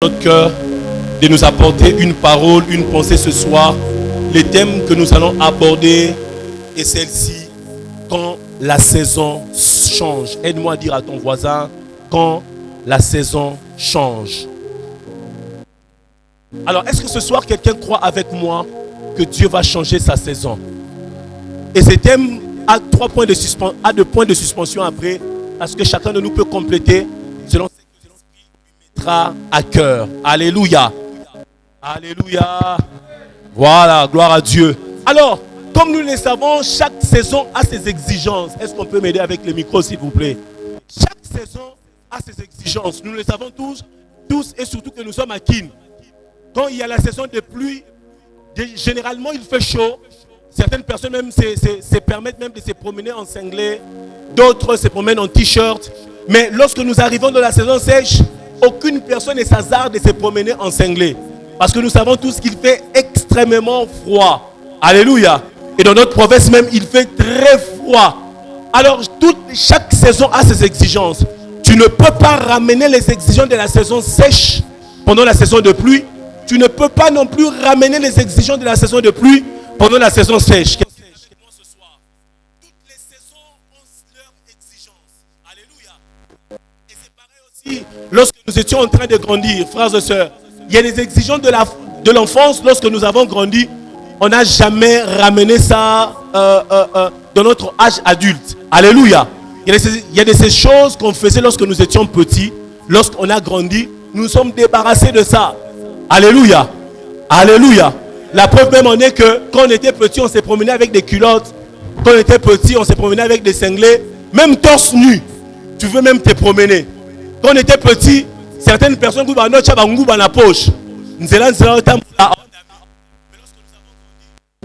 Notre cœur de nous apporter une parole, une pensée ce soir. Le thème que nous allons aborder est celle-ci: quand la saison change. Aide-moi à dire à ton voisin: quand la saison change. Alors, est-ce que ce soir quelqu'un croit avec moi que Dieu va changer sa saison? Et ce thème a deux points de suspension après, parce que chacun de nous peut compléter selon ce que l'Esprit lui mettra à cœur. Alléluia. Alléluia. Voilà, gloire à Dieu. Alors, comme nous le savons, chaque saison a ses exigences. Est-ce qu'on peut m'aider avec le micro, s'il vous plaît? Chaque saison a ses exigences. Nous le savons tous, et surtout que nous sommes à Kin. Quand il y a la saison de pluie, généralement il fait chaud. Certaines personnes même se permettent même de se promener en singlet. D'autres se promènent en t-shirt. Mais lorsque nous arrivons dans la saison sèche, aucune personne ne s'hasarde de se promener en singlet. Parce que nous savons tous qu'il fait extrêmement froid. Alléluia. Et dans notre province même, il fait très froid. Alors, chaque saison a ses exigences. Tu ne peux pas ramener les exigences de la saison sèche pendant la saison de pluie. Tu ne peux pas non plus ramener les exigences de la saison de pluie pendant la saison sèche. Toutes les saisons ont leurs exigences. Alléluia. Et c'est pareil aussi lorsque nous étions en train de grandir, frères et sœurs. Il y a des exigences de l'enfance. Lorsque nous avons grandi, on n'a jamais ramené ça dans notre âge adulte. Alléluia. Il y a de ces choses qu'on faisait lorsque nous étions petits. Lorsqu'on a grandi, nous nous sommes débarrassés de ça. Alléluia. Alléluia. La preuve même en est que quand on était petit, on s'est promené avec des culottes. Quand on était petit, on s'est promené avec des cinglés. Même torse nu, tu veux même te promener. Quand on était petit, certaines personnes qui ont la poche.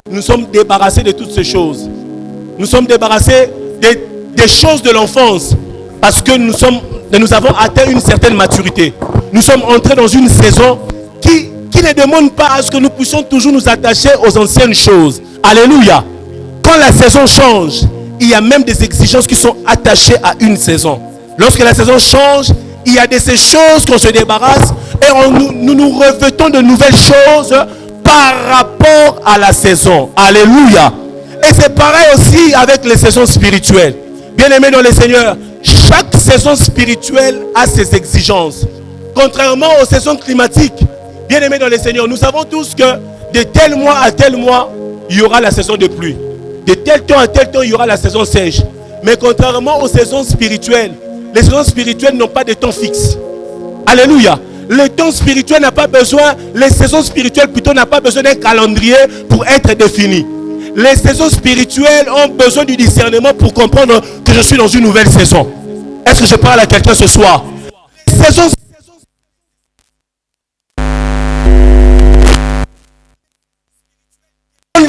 Nous sommes débarrassés de toutes ces choses. Nous sommes débarrassés des choses de l'enfance. Parce que nous avons atteint une certaine maturité. Nous sommes entrés dans une saison qui ne demande pas à ce que nous puissions toujours nous attacher aux anciennes choses. Alléluia. Quand la saison change, il y a même des exigences qui sont attachées à une saison. Lorsque la saison change, il y a de ces choses qu'on se débarrasse et nous revêtons de nouvelles choses par rapport à la saison. Alléluia. Et c'est pareil aussi avec les saisons spirituelles. Bien-aimés dans le Seigneur, chaque saison spirituelle a ses exigences. Contrairement aux saisons climatiques, bien-aimés dans le Seigneur, nous savons tous que de tel mois à tel mois, il y aura la saison de pluie. De tel temps à tel temps, il y aura la saison sèche. Mais contrairement aux saisons spirituelles, les saisons spirituelles n'ont pas de temps fixe. Alléluia. Le temps spirituel n'a pas besoin, les saisons spirituelles plutôt n'ont pas besoin d'un calendrier pour être définies. Les saisons spirituelles ont besoin du discernement pour comprendre que je suis dans une nouvelle saison. Est-ce que je parle à quelqu'un ce soir? Les saisons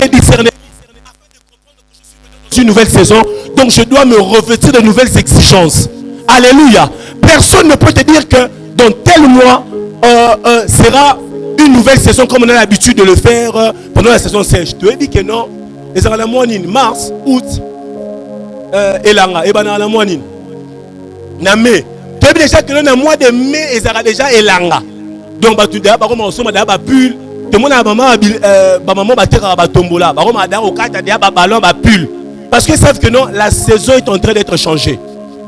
les discernements afin de comprendre que je suis dans une nouvelle saison, donc je dois me revêtir de nouvelles exigences. Alléluia. Personne ne peut te dire que dans tel mois sera une nouvelle saison comme on a l'habitude de le faire pendant la saison sèche. Tu as dit que non. Et ça va la mois mars, août, et langa, et ben la mois na mai. Tu as dit déjà que le mois de mai et ça va déjà et langa. Donc tu dis bah comme on somme d'abord pull. Tout le monde a maman va tombola, ballon pull. Parce qu'ils savent que non, la saison est en train d'être changée.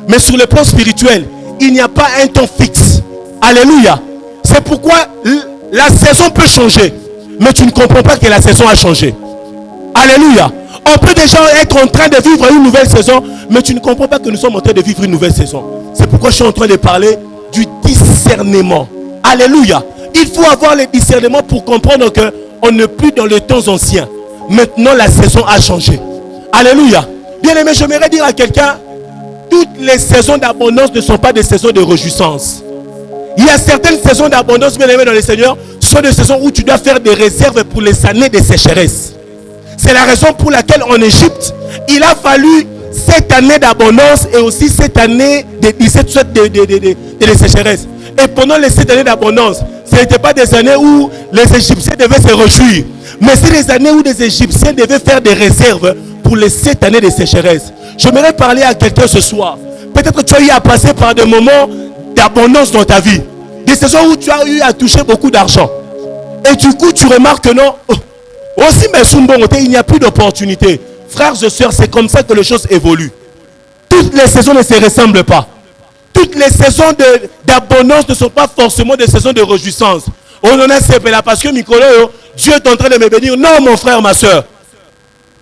Mais sur le plan spirituel, il n'y a pas un temps fixe. Alléluia. C'est pourquoi la saison peut changer. Mais tu ne comprends pas que la saison a changé. Alléluia. On peut déjà être en train de vivre une nouvelle saison, mais tu ne comprends pas que nous sommes en train de vivre une nouvelle saison. C'est pourquoi je suis en train de parler du discernement. Alléluia. Il faut avoir le discernement pour comprendre qu'on n'est plus dans les temps anciens. Maintenant, la saison a changé. Alléluia. Bien aimé, j'aimerais dire à quelqu'un, toutes les saisons d'abondance ne sont pas des saisons de réjouissance. Il y a certaines saisons d'abondance, bien aimé dans le Seigneur, sont des saisons où tu dois faire des réserves pour les années de sécheresse. C'est la raison pour laquelle en Égypte, il a fallu cette année d'abondance et aussi cette année de sécheresse. Et pendant les 7 années d'abondance, ce n'était pas des années où les Égyptiens devaient se réjouir. Mais c'est des années où les Égyptiens devaient faire des réserves pour les 7 années de sécheresse. J'aimerais parler à quelqu'un ce soir. Peut-être que tu as eu à passer par des moments d'abondance dans ta vie. Des saisons où tu as eu à toucher beaucoup d'argent. Et du coup, tu remarques que non. Aussi, mais il n'y a plus d'opportunité. Frères et sœurs, c'est comme ça que les choses évoluent. Toutes les saisons ne se ressemblent pas. Toutes les saisons d'abondance ne sont pas forcément des saisons de réjouissance. On en a c'est là parce que Mikolo, Dieu est en train de me bénir. Non, mon frère, ma soeur.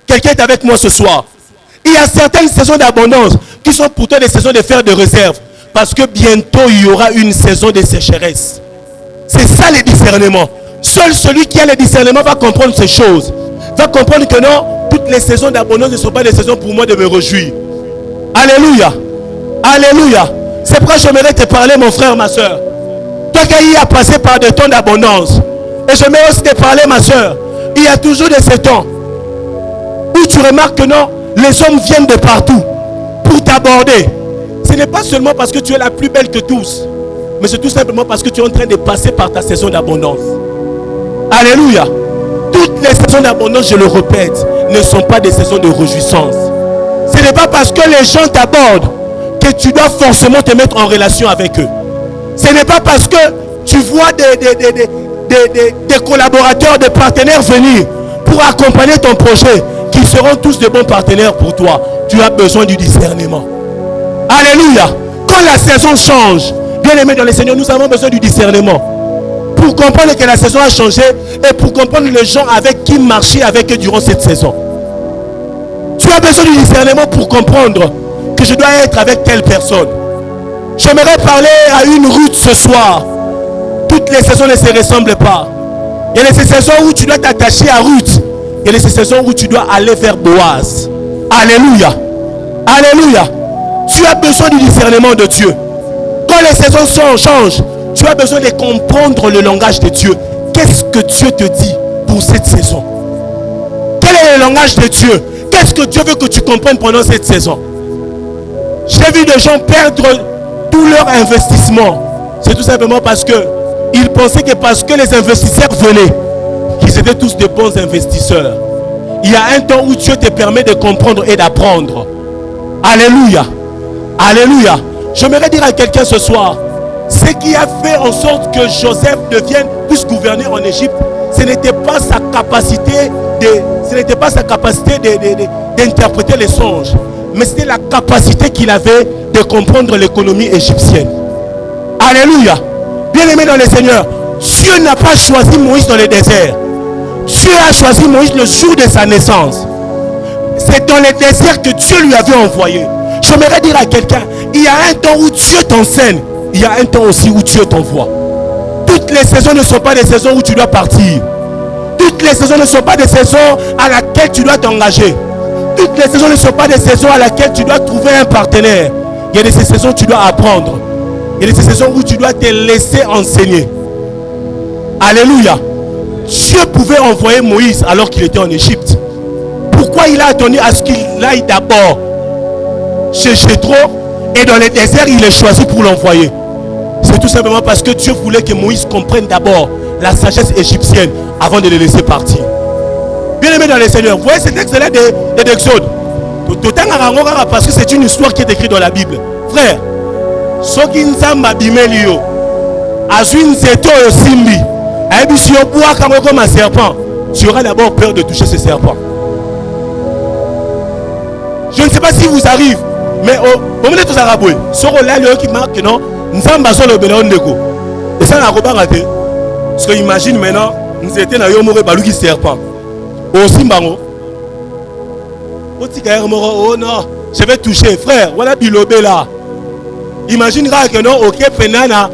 Quelqu'un est avec moi ce soir. Il y a certaines saisons d'abondance qui sont pourtant des saisons de faire de réserve. Parce que bientôt, il y aura une saison de sécheresse. C'est ça le discernement. Seul celui qui a le discernement va comprendre ces choses. Va comprendre que non, toutes les saisons d'abondance ne sont pas des saisons pour moi de me réjouir. Alléluia. Alléluia. C'est pourquoi j'aimerais te parler, mon frère, ma soeur. Toi qui as passé par des temps d'abondance. Et j'aimerais aussi te parler, ma soeur. Il y a toujours de ces temps où tu remarques que non, les hommes viennent de partout pour t'aborder. Ce n'est pas seulement parce que tu es la plus belle que tous, mais c'est tout simplement parce que tu es en train de passer par ta saison d'abondance. Alléluia. Toutes les saisons d'abondance, je le répète, ne sont pas des saisons de réjouissance. Ce n'est pas parce que les gens t'abordent que tu dois forcément te mettre en relation avec eux. Ce n'est pas parce que tu vois des collaborateurs, des partenaires venir pour accompagner ton projet qu'ils seront tous de bons partenaires pour toi. Tu as besoin du discernement. Alléluia. Quand la saison change, bien aimé dans le Seigneur, nous avons besoin du discernement. Pour comprendre que la saison a changé et pour comprendre les gens avec qui marcher avec eux durant cette saison. Tu as besoin du discernement pour comprendre que je dois être avec telle personne. J'aimerais parler à une Ruth ce soir. Toutes les saisons ne se ressemblent pas. Il y a des saisons où tu dois t'attacher à Ruth. Il y a des saisons où tu dois aller vers Boaz. Alléluia. Alléluia. Tu as besoin du discernement de Dieu. Quand les saisons changent, tu as besoin de comprendre le langage de Dieu. Qu'est-ce que Dieu te dit pour cette saison? Quel est le langage de Dieu? Qu'est-ce que Dieu veut que tu comprennes pendant cette saison? J'ai vu des gens perdre tout leur investissement. C'est tout simplement parce que ils pensaient que parce que les investisseurs venaient, qu'ils étaient tous de bons investisseurs. Il y a un temps où Dieu te permet de comprendre et d'apprendre. Alléluia. Alléluia. J'aimerais dire à quelqu'un ce soir, ce qui a fait en sorte que Joseph puisse gouverner en Égypte, ce n'était pas sa capacité d'interpréter les songes, mais c'était la capacité qu'il avait de comprendre l'économie égyptienne. Alléluia. Bien-aimé dans le Seigneur, Dieu n'a pas choisi Moïse dans le désert. Dieu a choisi Moïse le jour de sa naissance. C'est dans le désert que Dieu lui avait envoyé. J'aimerais dire à quelqu'un, il y a un temps où Dieu t'enseigne, il y a un temps aussi où Dieu t'envoie. Toutes les saisons ne sont pas des saisons où tu dois partir. Toutes les saisons ne sont pas des saisons à laquelle tu dois t'engager. Toutes les saisons ne sont pas des saisons à laquelle tu dois trouver un partenaire. Il y a des saisons où tu dois apprendre. Il y a des saisons où tu dois te laisser enseigner. Alléluia. Dieu pouvait envoyer Moïse alors qu'il était en Égypte. Pourquoi il a attendu à ce qu'il aille d'abord chez Jéthro et dans le désert il est choisi pour l'envoyer? C'est tout simplement parce que Dieu voulait que Moïse comprenne d'abord la sagesse égyptienne avant de le laisser partir. Bien aimé dans le Seigneur, vous voyez cet texte-là d'Exode. Parce que c'est une histoire qui est écrite dans la Bible. Frère, tu auras d'abord peur de toucher ce serpent. Je ne sais pas si vous arrive, mais au moment de tous arabes, sur le qui marque non, nous sommes basés le bénéon de go. Et ça n'a pas raté. Parce que imagine maintenant, nous étions dans le balouki serpent. Au Simbango. Oh non, je vais toucher, frère. Voilà bilobé là. Imagine que non, ok, pena na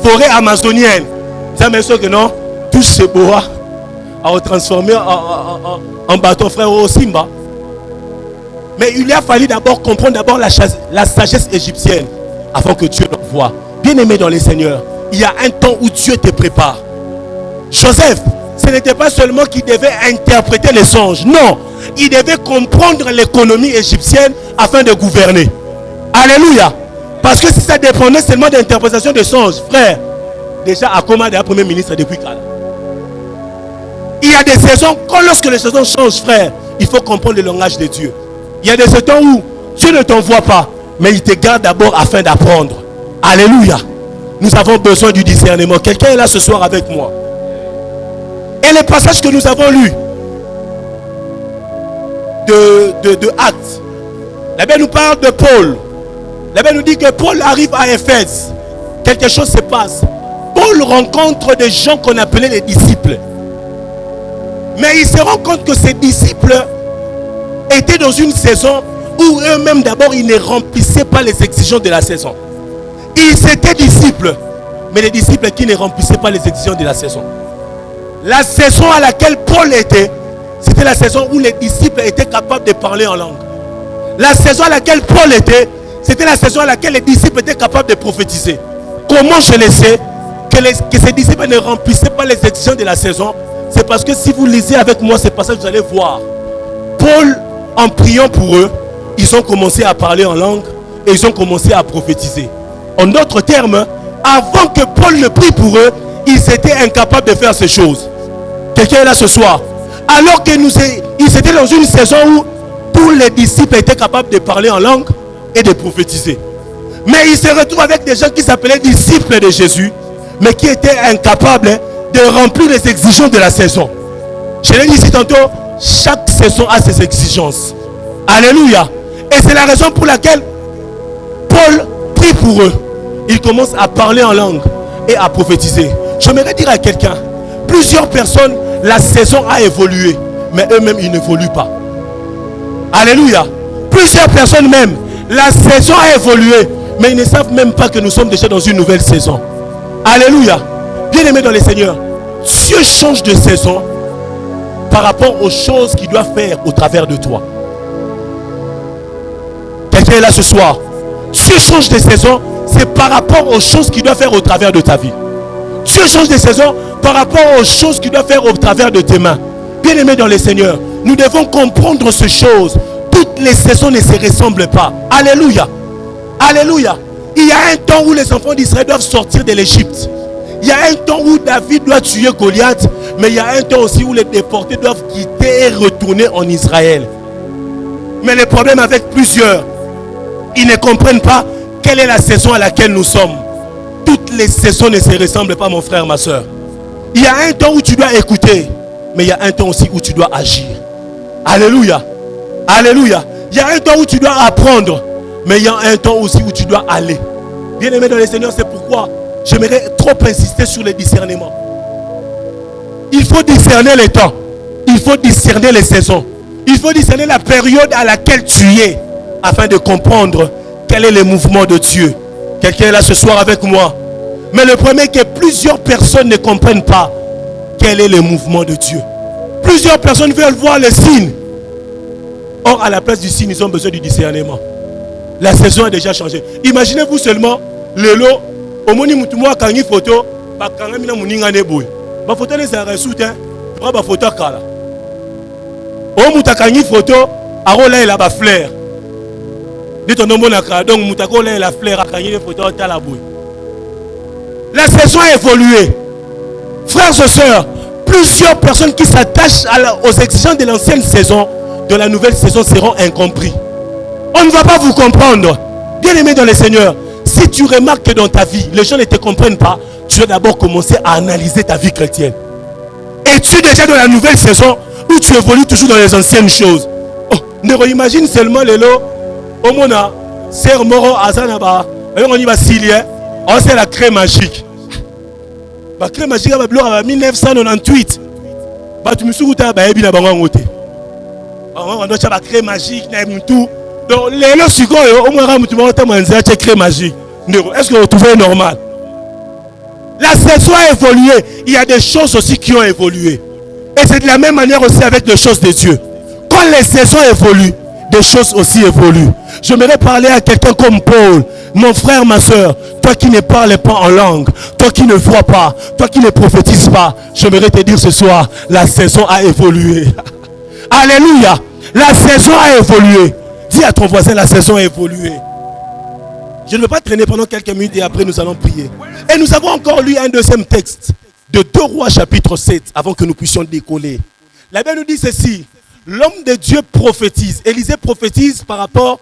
forêt amazonienne. Ça me dit que non, touche ce bois à transformer en bâton, frère, au Simba. Mais il a fallu d'abord comprendre d'abord la sagesse égyptienne avant que Dieu l'envoie. Bien aimé dans les Seigneurs, il y a un temps où Dieu te prépare. Joseph, ce n'était pas seulement qu'il devait interpréter les songes. Non, il devait comprendre l'économie égyptienne afin de gouverner. Alléluia. Parce que si ça dépendait seulement d'interprétation de songes, frère, déjà à Akoma est premier ministre depuis Kala. Il y a des saisons, lorsque les saisons changent, frère, il faut comprendre le langage de Dieu. Il y a des saisons où Dieu ne t'envoie pas, mais il te garde d'abord afin d'apprendre. Alléluia. Nous avons besoin du discernement. Quelqu'un est là ce soir avec moi. Et les passages que nous avons lus de Actes, la Bible nous parle de Paul. La Bible nous dit que Paul arrive à Éphèse. Quelque chose se passe. Paul rencontre des gens qu'on appelait les disciples. Mais il se rend compte que ces disciples étaient dans une saison où eux-mêmes d'abord ils ne remplissaient pas les exigences de la saison. Ils étaient disciples, mais les disciples qui ne remplissaient pas les exigences de la saison. La saison à laquelle Paul était, c'était la saison où les disciples étaient capables de parler en langue. La saison à laquelle Paul était, c'était la saison à laquelle les disciples étaient capables de prophétiser. Comment je le sais que ces disciples ne remplissaient pas les exigences de la saison? C'est parce que si vous lisez avec moi ces passages, vous allez voir. Paul, en priant pour eux, ils ont commencé à parler en langue et ils ont commencé à prophétiser. En d'autres termes, avant que Paul ne prie pour eux, ils étaient incapables de faire ces choses. Quelqu'un est là ce soir. Alors qu'ils étaient dans une saison où tous les disciples étaient capables de parler en langue et de prophétiser. Mais ils se retrouvent avec des gens qui s'appelaient disciples de Jésus, mais qui étaient incapables de remplir les exigences de la saison. Je l'ai dit ici tantôt, chaque saison a ses exigences. Alléluia. Et c'est la raison pour laquelle Paul prie pour eux. Il commence à parler en langue et à prophétiser. J'aimerais dire à quelqu'un, plusieurs personnes, la saison a évolué, mais eux-mêmes, ils n'évoluent pas. Alléluia. Plusieurs personnes même, la saison a évolué, mais ils ne savent même pas que nous sommes déjà dans une nouvelle saison. Alléluia. Bien-aimés dans le Seigneur, Dieu change de saison par rapport aux choses qu'il doit faire au travers de toi. Quelqu'un est là ce soir. Dieu change de saison, c'est par rapport aux choses qu'il doit faire au travers de ta vie. Dieu change de saison par rapport aux choses qu'il doit faire au travers de tes mains. Bien-aimés dans le Seigneur, nous devons comprendre ces choses. Toutes les saisons ne se ressemblent pas. Alléluia. Alléluia. Il y a un temps où les enfants d'Israël doivent sortir de l'Égypte. Il y a un temps où David doit tuer Goliath, mais il y a un temps aussi où les déportés doivent quitter et retourner en Israël. Mais le problème avec plusieurs, ils ne comprennent pas quelle est la saison à laquelle nous sommes. Toutes les saisons ne se ressemblent pas, mon frère, ma soeur. Il y a un temps où tu dois écouter, mais il y a un temps aussi où tu dois agir. Alléluia. Alléluia. Il y a un temps où tu dois apprendre, mais il y a un temps aussi où tu dois aller. Bien-aimé dans le Seigneur, c'est pourquoi j'aimerais trop insister sur le discernement. Il faut discerner les temps. Il faut discerner les saisons. Il faut discerner la période à laquelle tu es, afin de comprendre quel est le mouvement de Dieu. Quelqu'un est là ce soir avec moi. Mais le premier, que plusieurs personnes ne comprennent pas quel est le mouvement de Dieu. Plusieurs personnes veulent voir les signes. Or, à la place du signe, ils ont besoin du discernement. La saison a déjà changé. Imaginez-vous seulement, le lot, au moni mutumwa kangi photo, ba kanga mina muninga neboy. Ba photo ne sa ressoute, ba photo kala. O mutakangi photo, arola la ba fleur. Dit ton nom naka, donc mutakola la fleur a kangi photo ta la boy. La saison a évolué. Frères et sœurs, plusieurs personnes qui s'attachent aux exigences de l'ancienne saison, de la nouvelle saison seront incompris. On ne va pas vous comprendre. Bien aimé dans le Seigneur, si tu remarques que dans ta vie, les gens ne te comprennent pas, tu dois d'abord commencer à analyser ta vie chrétienne. Es-tu déjà dans la nouvelle saison où tu évolues toujours dans les anciennes choses? Oh, ne imagine seulement les lots. Au mona, Sœur Moro Azanaba, on y va Silien, on sait la craie magique. La craie magique en 1998. Tu me souviens de la bangote. On doit avoir craie magique, tout. Donc, les lots suivants, au moins, tu m'as craie magique. Est-ce que vous trouvez normal? La saison a évolué. Il y a des choses aussi qui ont évolué. Et c'est de la même manière aussi avec les choses de Dieu. Quand les saisons évoluent, des choses aussi évoluent. J'aimerais parler à quelqu'un comme Paul. Mon frère, ma soeur, toi qui ne parles pas en langue, toi qui ne vois pas, toi qui ne prophétises pas, j'aimerais te dire ce soir, la saison a évolué. Alléluia. La saison a évolué. Dis à ton voisin, la saison a évolué. Je ne veux pas traîner pendant quelques minutes et après nous allons prier. Et nous avons encore lu un deuxième texte de 2 Rois chapitre 7 avant que nous puissions décoller. La Bible nous dit ceci. L'homme de Dieu prophétise. Élisée prophétise par rapport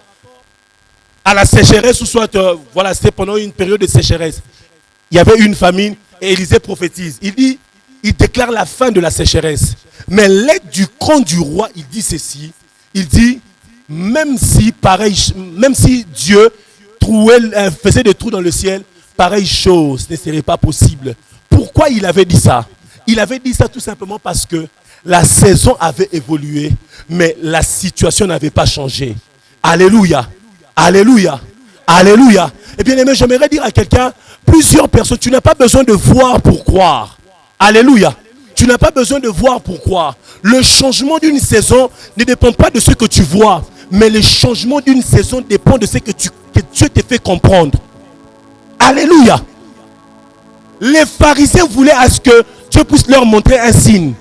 à la sécheresse, ou soit, voilà, c'était pendant une période de sécheresse. Il y avait une famine et Élisée prophétise. Il dit, il déclare la fin de la sécheresse. Mais l'aide du camp du roi, il dit ceci. Il dit, même si Dieu faisait des trous dans le ciel, pareille chose ne serait pas possible. Pourquoi il avait dit ça? Il avait dit ça tout simplement parce que la saison avait évolué, mais la situation n'avait pas changé. Alléluia. Alléluia. Alléluia. Et bien aimé, j'aimerais dire à quelqu'un, plusieurs personnes, tu n'as pas besoin de voir pour croire. Alléluia. Tu n'as pas besoin de voir pour croire. Le changement d'une saison ne dépend pas de ce que tu vois, mais le changement d'une saison dépend de ce que Dieu te fait comprendre. Alléluia. Les pharisiens voulaient à ce que Dieu puisse leur montrer un signe.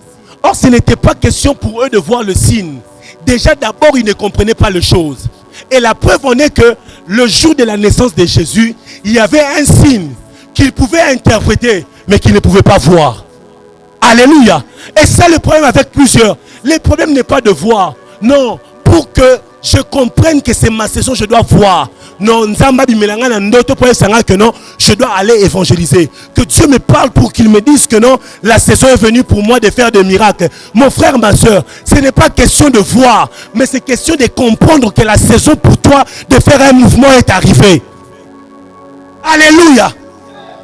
Or, ce n'était pas question pour eux de voir le signe. Déjà, d'abord, ils ne comprenaient pas les choses. Et la preuve en est que le jour de la naissance de Jésus, il y avait un signe qu'ils pouvaient interpréter, mais qu'ils ne pouvaient pas voir. Alléluia. Et ça, le problème avec plusieurs. Le problème n'est pas de voir. Non, pour que je comprenne que c'est ma saison, je dois voir. Non, que non, je dois aller évangéliser. Que Dieu me parle pour qu'il me dise que non, la saison est venue pour moi de faire des miracles. Mon frère, ma soeur, ce n'est pas question de voir, mais c'est question de comprendre que la saison pour toi de faire un mouvement est arrivée. Alléluia.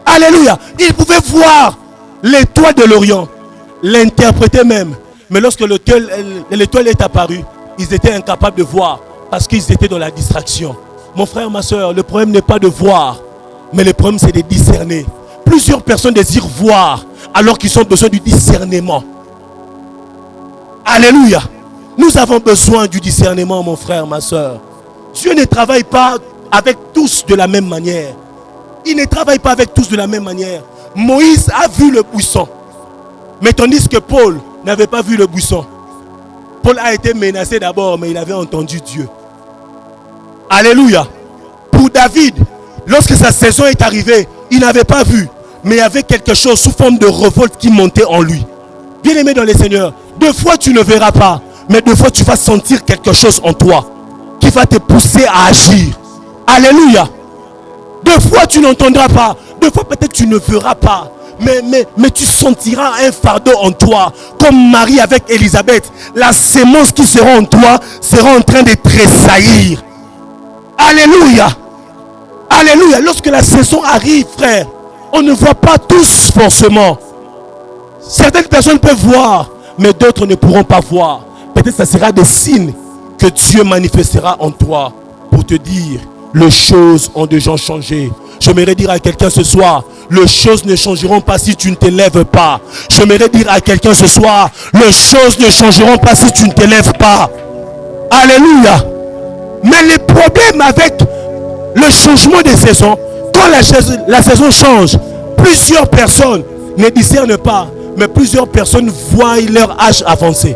Alléluia. Il pouvait voir l'étoile de l'Orient, l'interpréter même. Mais lorsque l'étoile est apparue, ils étaient incapables de voir parce qu'ils étaient dans la distraction. Mon frère, ma soeur, le problème n'est pas de voir, mais le problème c'est de discerner. Plusieurs personnes désirent voir alors qu'ils ont besoin du discernement. Alléluia. Nous avons besoin du discernement, mon frère, ma soeur. Dieu ne travaille pas avec tous de la même manière. Il ne travaille pas avec tous de la même manière. Moïse a vu le buisson, mais tandis que Paul n'avait pas vu le buisson. Paul a été menacé d'abord, mais il avait entendu Dieu. Alléluia. Pour David, lorsque sa saison est arrivée, il n'avait pas vu, mais il y avait quelque chose sous forme de révolte qui montait en lui. Bien aimé dans les Seigneurs, deux fois tu ne verras pas, mais deux fois tu vas sentir quelque chose en toi qui va te pousser à agir. Alléluia. Deux fois tu n'entendras pas, deux fois peut-être tu ne verras pas, mais tu sentiras un fardeau en toi, comme Marie avec Élisabeth. La sémence qui sera en toi sera en train de tressaillir. Alléluia. Alléluia. Lorsque la saison arrive, frère, on ne voit pas tous forcément. Certaines personnes peuvent voir, mais d'autres ne pourront pas voir. Peut-être que ce sera des signes que Dieu manifestera en toi pour te dire, les choses ont déjà changé. J'aimerais dire à quelqu'un ce soir, les choses ne changeront pas si tu ne te lèves pas. J'aimerais dire à quelqu'un ce soir, les choses ne changeront pas si tu ne te lèves pas. Alléluia. Mais le problème avec le changement de saison, quand la saison change, plusieurs personnes ne discernent pas, mais plusieurs personnes voient leur âge avancer.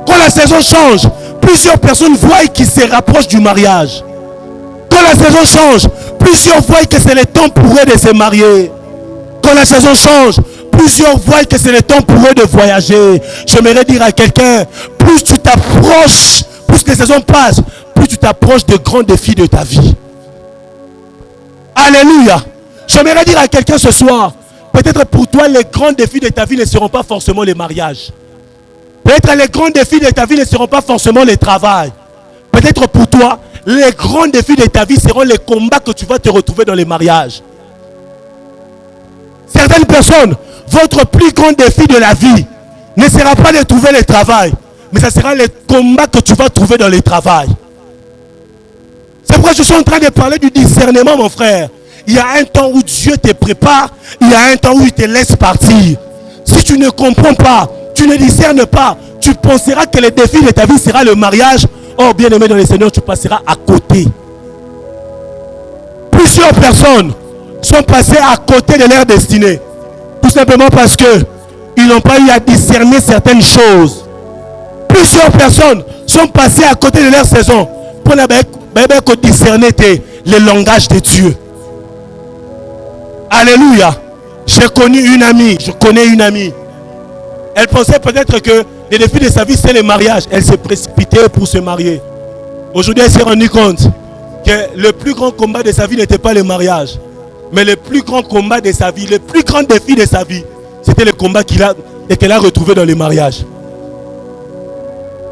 Quand la saison change, plusieurs personnes voient qu'ils se rapprochent du mariage. Quand la saison change, plusieurs voient que c'est le temps pour eux de se marier. Quand la saison change, plusieurs voient que c'est le temps pour eux de voyager. J'aimerais dire à quelqu'un, plus tu t'approches, plus les saisons passent, plus tu t'approches des grands défis de ta vie. Alléluia. J'aimerais dire à quelqu'un ce soir, peut-être pour toi les grands défis de ta vie ne seront pas forcément les mariages. Peut-être les grands défis de ta vie ne seront pas forcément le travail. Peut-être pour toi, les grands défis de ta vie seront les combats que tu vas te retrouver dans les mariages. Certaines personnes, votre plus grand défi de la vie ne sera pas de trouver le travail, mais ça sera les combats que tu vas trouver dans le travail. C'est pourquoi je suis en train de parler du discernement, mon frère. Il y a un temps où Dieu te prépare, il y a un temps où il te laisse partir. Si tu ne comprends pas, tu ne discernes pas, tu penseras que le défi de ta vie sera le mariage. Oh, bien-aimé dans le Seigneur, tu passeras à côté. Plusieurs personnes sont passées à côté de leur destinée. Tout simplement parce qu'ils n'ont pas eu à discerner certaines choses. Plusieurs personnes sont passées à côté de leur saison pour discerner le langage de Dieu. Alléluia. Je connais une amie. Elle pensait peut-être que le défi de sa vie c'est le mariage. Elle s'est précipitée pour se marier. Aujourd'hui, elle s'est rendue compte que le plus grand combat de sa vie n'était pas le mariage. Mais le plus grand combat de sa vie, le plus grand défi de sa vie, c'était le combat qu'elle a retrouvé dans le mariage.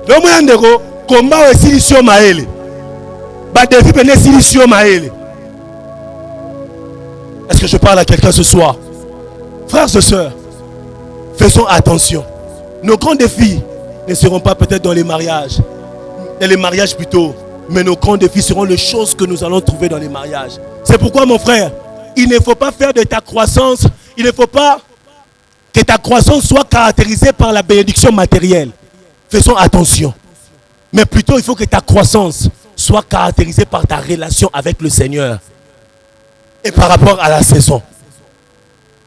Donc, combat aussi sur Maël. Est-ce que je parle à quelqu'un ce soir? Frères et sœurs, faisons attention. Nos grands défis ne seront pas peut-être dans les mariages plutôt, mais nos grands défis seront les choses que nous allons trouver dans les mariages. C'est pourquoi, mon frère, il ne faut pas faire de ta croissance, il ne faut pas que ta croissance soit caractérisée par la bénédiction matérielle. Faisons attention. Mais plutôt, il faut que ta croissance soit caractérisée par ta relation avec le Seigneur. Et par rapport à la saison.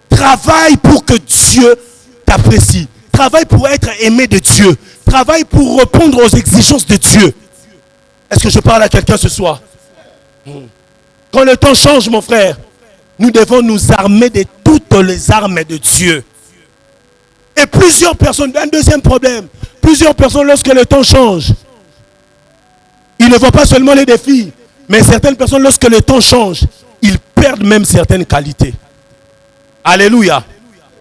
Travaille pour que Dieu t'apprécie. Travaille pour être aimé de Dieu. Travaille pour répondre aux exigences de Dieu. Est-ce que je parle à quelqu'un ce soir? Quand le temps change, mon frère, nous devons nous armer de toutes les armes de Dieu. Et plusieurs personnes, un deuxième problème, plusieurs personnes, lorsque le temps change, ils ne voient pas seulement les défis, mais certaines personnes, lorsque le temps change, ils perdent même certaines qualités. Alléluia.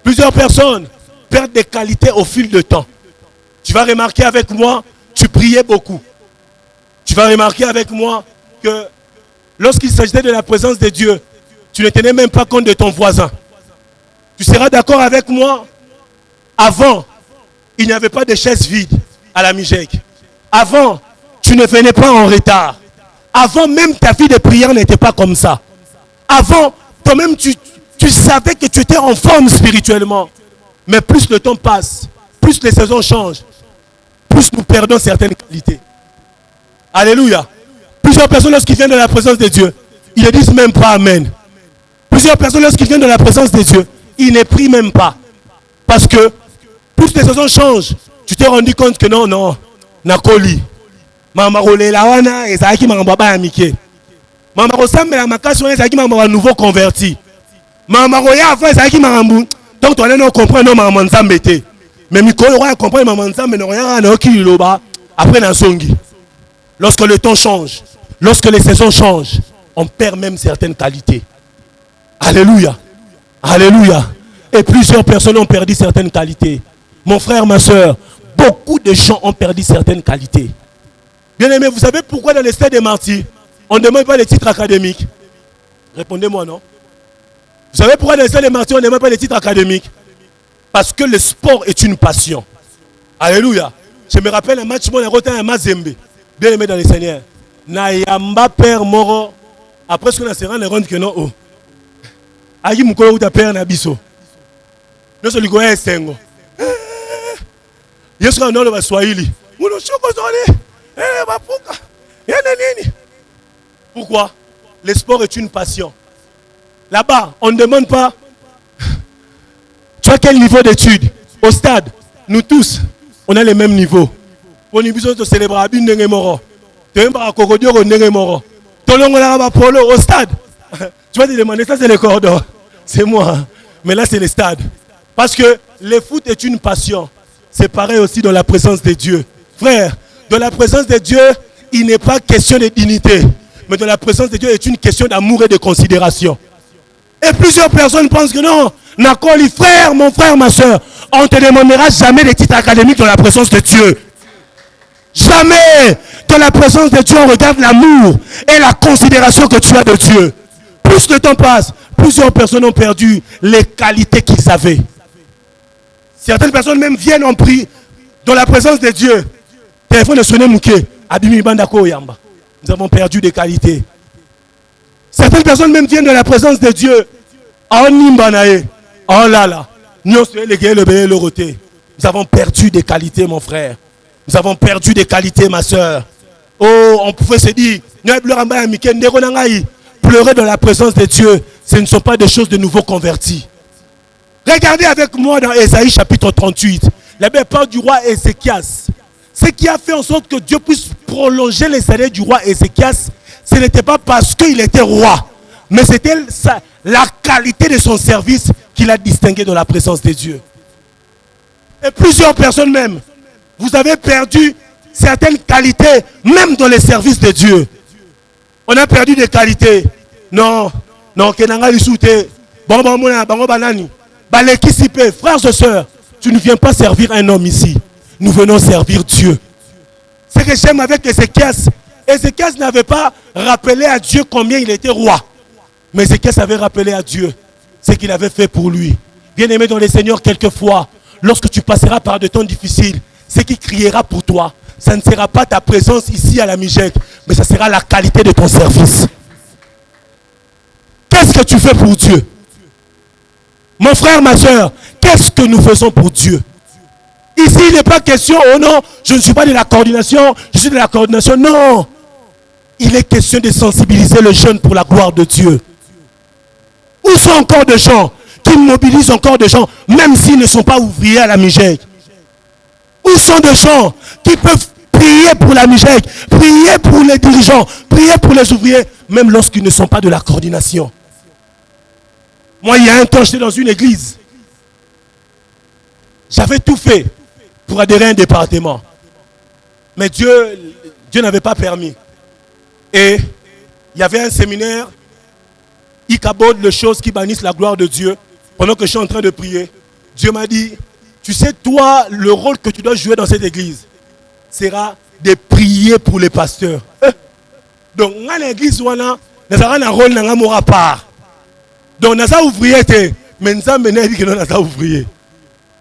Plusieurs personnes perdent des qualités au fil du temps. Tu vas remarquer avec moi, tu priais beaucoup. Tu vas remarquer avec moi que lorsqu'il s'agissait de la présence de Dieu, tu ne tenais même pas compte de ton voisin. Tu seras d'accord avec moi, avant, il n'y avait pas de chaises vides à la Mijek. Avant, tu ne venais pas en retard. Avant, même ta vie de prière n'était pas comme ça. Avant, toi-même, tu savais que tu étais en forme spirituellement. Mais plus le temps passe, plus les saisons changent, plus nous perdons certaines qualités. Alléluia. Plusieurs personnes, lorsqu'ils viennent de la présence de Dieu, ils ne disent même pas Amen. Plusieurs personnes, lorsqu'ils viennent de la présence de Dieu, ils ne prient même pas. Parce que plus les saisons changent, tu t'es rendu compte que non, Nakoli. Mama rolela wana ezaki mangamba ya mike. Mama rosambela makasi wana ezaki mangamba nouveau converti. Mama roya avant ezaki mangambu. Donc tu allais comprendre non mama nzambe te. Mais mikolo roya comprendre mama nzambe no roya na okili loba après na songi. Lorsque le temps change, lorsque les saisons changent, on perd même certaines qualités. Alléluia. Alléluia. Et plusieurs personnes ont perdu certaines qualités. Mon frère, ma soeur, beaucoup de gens ont perdu certaines qualités. Bien aimé, vous savez pourquoi dans les stades des martyrs, on ne demande pas les titres académiques? Répondez-moi, non? Vous savez pourquoi dans les stades des martyrs, on ne demande pas les titres académiques? Parce que le sport est une passion. Alléluia. Je me rappelle un match, mon héros, un Mazembe. Bien aimé dans les Seigneurs. Nayamba Père Moro. Après ce qu'on a serré, on rend que non. Aïe Moukolo ou ta Père Nabiso. Nous sommes les Sengo. Yesu a un Swahili. Pourquoi? Le sport est une passion. Là-bas, on ne demande pas tu as quel niveau d'études. Au stade, nous tous, on a le même niveau. On a besoin de célébrer à Bindengemoro. Tu vas au stade. Tu vas te demander, ça c'est le cordon. C'est moi. Mais là c'est le stade. Parce que le foot est une passion. C'est pareil aussi dans la présence de Dieu. Frère, dans la présence de Dieu, il n'est pas question de dignité. Mais dans la présence de Dieu, c'est une question d'amour et de considération. Et plusieurs personnes pensent que non, Nakoli, frère, mon frère, ma soeur, on ne te demandera jamais des titres académiques dans la présence de Dieu. Jamais. Dans la présence de Dieu, on regarde l'amour et la considération que tu as de Dieu. Plus le temps passe, plusieurs personnes ont perdu les qualités qu'ils avaient. Certaines personnes même viennent en prix dans la présence de Dieu. Téléphone de sonner mouké. Abimi bandako yamba. Nous avons perdu des qualités. Certaines personnes même viennent de la présence de Dieu. Oh nimbanae. Oh là là. Nous avons perdu des qualités, mon frère. Nous avons perdu des qualités, ma soeur. Oh, on pouvait se dire, pleurer dans la présence de Dieu, ce ne sont pas des choses de nouveaux convertis. Regardez avec moi dans Ésaïe chapitre 38. La Bible parle du roi Ézéchias. Ce qui a fait en sorte que Dieu puisse prolonger les années du roi Ézéchias, ce n'était pas parce qu'il était roi, mais c'était la qualité de son service qu'il a distingué dans la présence de Dieu. Et plusieurs personnes même, vous avez perdu certaines qualités, même dans les services de Dieu. On a perdu des qualités. Non, non, kenanga lisute. Bon, mona, bango banani. Balekisipe, frères et sœurs, tu ne viens pas servir un homme ici. Nous venons servir Dieu. Ce que j'aime avec Ézéchias, Ézéchias n'avait pas rappelé à Dieu combien il était roi. Mais Ézéchias avait rappelé à Dieu ce qu'il avait fait pour lui. Bien-aimé dans le Seigneur, quelquefois, lorsque tu passeras par des temps difficiles, ce qui criera pour toi, ça ne sera pas ta présence ici à la Mijek, mais ça sera la qualité de ton service. Qu'est-ce que tu fais pour Dieu? Mon frère, ma soeur, qu'est-ce que nous faisons pour Dieu? Ici, il n'est pas question, oh non, je ne suis pas de la coordination, je suis de la coordination. Non, il est question de sensibiliser les jeunes pour la gloire de Dieu. Où sont encore des gens qui mobilisent encore des gens, même s'ils ne sont pas ouvriers à la Mijek? Où sont des gens qui peuvent prier pour la Mijek, prier pour les dirigeants, prier pour les ouvriers, même lorsqu'ils ne sont pas de la coordination? Moi, il y a un temps, j'étais dans une église. J'avais tout fait pour adhérer à un département. Mais Dieu n'avait pas permis. Et il y avait un séminaire, il cabode les choses qui bannissent la gloire de Dieu. Pendant que je suis en train de prier, Dieu m'a dit, tu sais, toi, le rôle que tu dois jouer dans cette église sera de prier pour les pasteurs. Donc, dans l'église, nous avons un rôle dans la part. Donc, nous avons ouvrier, mais nous avons ouvrier.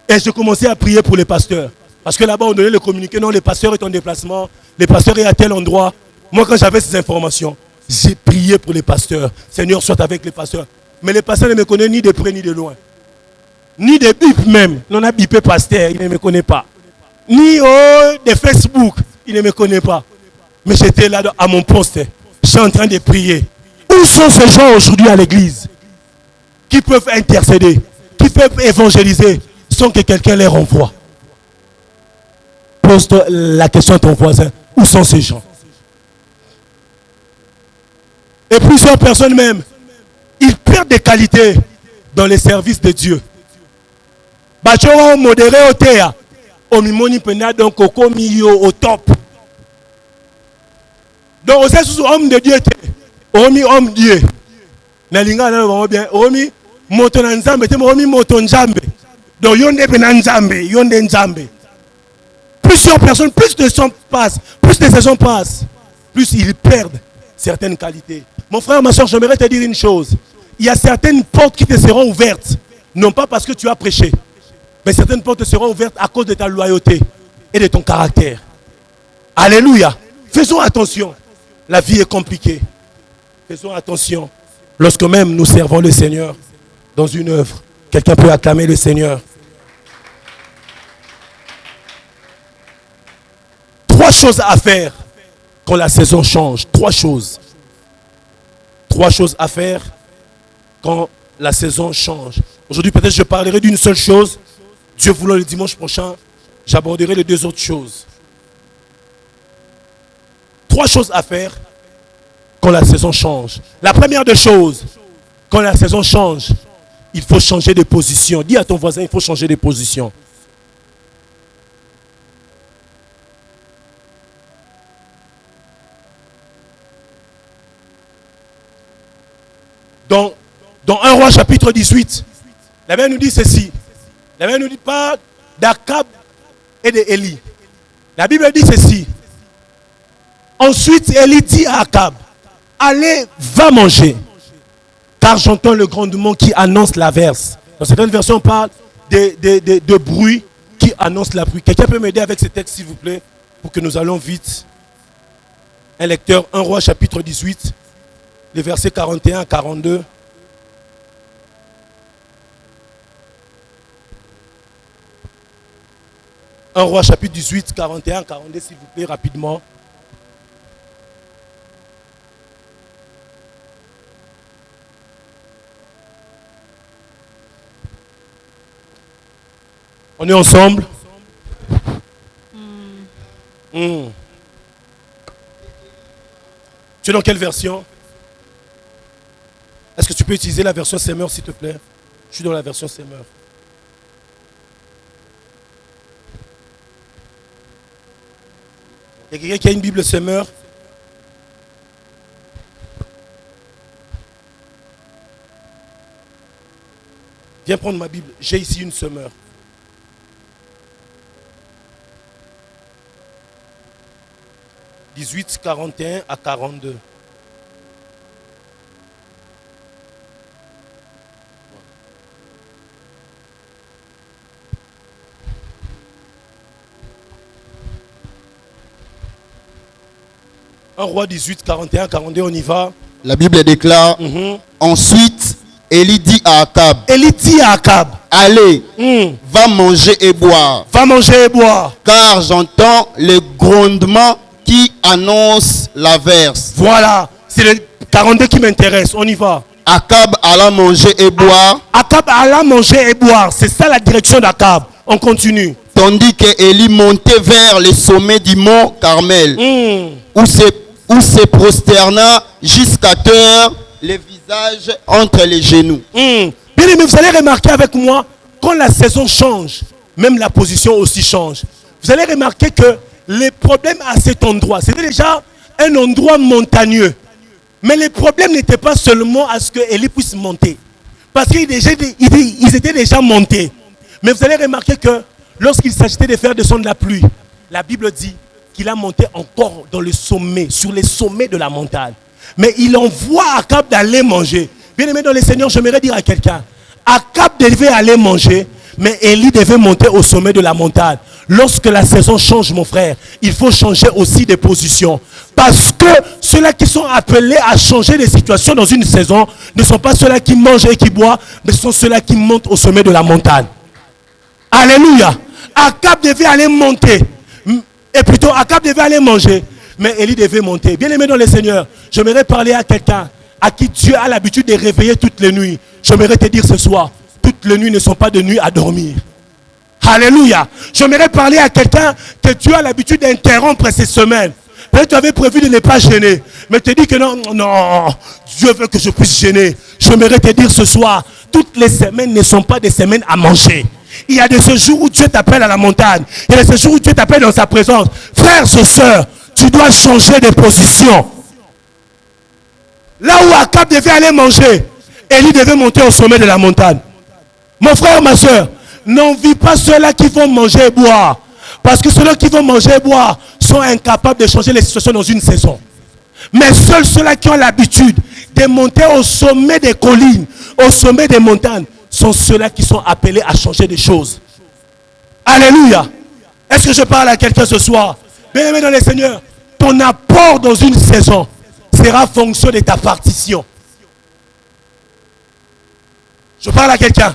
Et je commençais à prier pour les pasteurs. Parce que là-bas, on donnait le communiqué, non, les pasteurs sont en déplacement, les pasteurs sont à tel endroit. Moi, quand j'avais ces informations, j'ai prié pour les pasteurs. Seigneur, soit avec les pasteurs. Mais les pasteurs ne me connaissent ni de près ni de loin. Ni de bip même. On a bipé pasteur, il ne me connaît pas. Ni de Facebook, il ne me connaît pas. Mais j'étais là à mon poste. Je suis en train de prier. Où sont ces gens aujourd'hui à l'église qui peuvent intercéder, qui peuvent évangéliser sans que quelqu'un les renvoie? Pose la question à ton voisin. Où sont ces gens? Et plusieurs personnes même, ils perdent des qualités dans les services de Dieu. Bachora modéré au théâtre. Omimoni pena donc au top. Donc c'est sous homme de Dieu. Omi homme Dieu. Nalinga na vraiment bien. Omi moto na nzambe te omi moto nzambe. Donc yonde pena nzambe, yonde nzambe. Plusieurs personnes, plus de temps passe, plus de saisons passent, plus ils perdent certaines qualités. Mon frère, ma soeur, j'aimerais te dire une chose. Il y a certaines portes qui te seront ouvertes, non pas parce que tu as prêché, mais certaines portes te seront ouvertes à cause de ta loyauté et de ton caractère. Alléluia. Faisons attention. La vie est compliquée. Faisons attention. Lorsque même nous servons le Seigneur dans une œuvre, quelqu'un peut acclamer le Seigneur. Trois choses à faire quand la saison change. Trois choses. Trois choses à faire quand la saison change. Aujourd'hui, peut-être je parlerai d'une seule chose. Dieu voulant, le dimanche prochain, j'aborderai les deux autres choses. Trois choses à faire quand la saison change. La première des choses, quand la saison change, il faut changer de position. Dis à ton voisin, il faut changer de position. Dans 1 Roi chapitre 18, la Bible nous dit ceci. La Bible ne nous dit pas d'Akab et d'Élie. La Bible dit ceci. Ensuite, Élie dit à Akab, allez, va manger, car j'entends le grondement qui annonce l'averse. Dans certaines versions, on parle de bruit qui annonce la pluie. Quelqu'un peut m'aider avec ce texte, s'il vous plaît, pour que nous allons vite. Un lecteur, 1 Roi chapitre 18, les versets 41 à 42. Un Roi chapitre 18, 41, 42, s'il vous plaît, rapidement. On est ensemble? Tu es dans quelle version? Est-ce que tu peux utiliser la version Semeur, s'il te plaît? Je suis dans la version Semeur. Il y a quelqu'un qui a une Bible semeur? Viens prendre ma Bible. J'ai ici une semeur. « 18, 41 à 42. » Un roi 18, 41, 42, on y va. La Bible déclare, ensuite, Élie dit à Akab, allez, va manger et boire. Va manger et boire. Car j'entends les grondements qui annoncent l'averse. Voilà, c'est le 42 qui m'intéresse, on y va. Akab alla manger et boire. Akab alla manger et boire, c'est ça la direction d'Akab. On continue. Tandis que Élie montait vers le sommet du mont Carmel, où se prosterna jusqu'à terre, les visages entre les genoux. Bien aimé, vous allez remarquer avec moi, quand la saison change, même la position aussi change. Vous allez remarquer que les problèmes à cet endroit, c'était déjà un endroit montagneux. Mais les problèmes n'étaient pas seulement à ce que Élie puisse monter. Parce qu'ils étaient déjà montés. Mais vous allez remarquer que lorsqu'il s'agissait de faire descendre la pluie, la Bible dit qu'il a monté encore dans le sommet, sur les sommets de la montagne. Mais il envoie Akab d'aller manger. Bien aimé dans le Seigneur, j'aimerais dire à quelqu'un, Akab devait aller manger, mais Élie devait monter au sommet de la montagne. Lorsque la saison change, mon frère, il faut changer aussi de position. Parce que ceux-là qui sont appelés à changer de situation dans une saison ne sont pas ceux-là qui mangent et qui boivent, mais ce sont ceux-là qui montent au sommet de la montagne. Alléluia. Akab devait aller monter. Et plutôt, Akab devait aller manger, mais Élie devait monter. Bien aimé dans le Seigneur, j'aimerais parler à quelqu'un à qui Dieu a l'habitude de réveiller toutes les nuits. J'aimerais te dire ce soir, toutes les nuits ne sont pas de nuits à dormir. Alléluia. J'aimerais parler à quelqu'un que Dieu a l'habitude d'interrompre ces semaines. Peut-être tu avais prévu de ne pas gêner, mais tu dis que non, Dieu veut que je puisse gêner. J'aimerais te dire ce soir, toutes les semaines ne sont pas des semaines à manger. Il y a de ce jours où Dieu t'appelle à la montagne. Il y a de ce jours où Dieu t'appelle dans sa présence. Frères et sœurs, tu dois changer de position. Là où Akab devait aller manger, Élie devait monter au sommet de la montagne. Mon frère, ma soeur, n'envie pas ceux-là qui vont manger et boire. Parce que ceux-là qui vont manger et boire sont incapables de changer les situations dans une saison. Mais seuls ceux-là qui ont l'habitude de monter au sommet des collines, au sommet des montagnes, sont ceux-là qui sont appelés à changer des choses. Alléluia. Est-ce que je parle à quelqu'un ce soir? Bien aimé dans le Seigneur, ton apport dans une saison sera fonction de ta partition. Je parle à quelqu'un.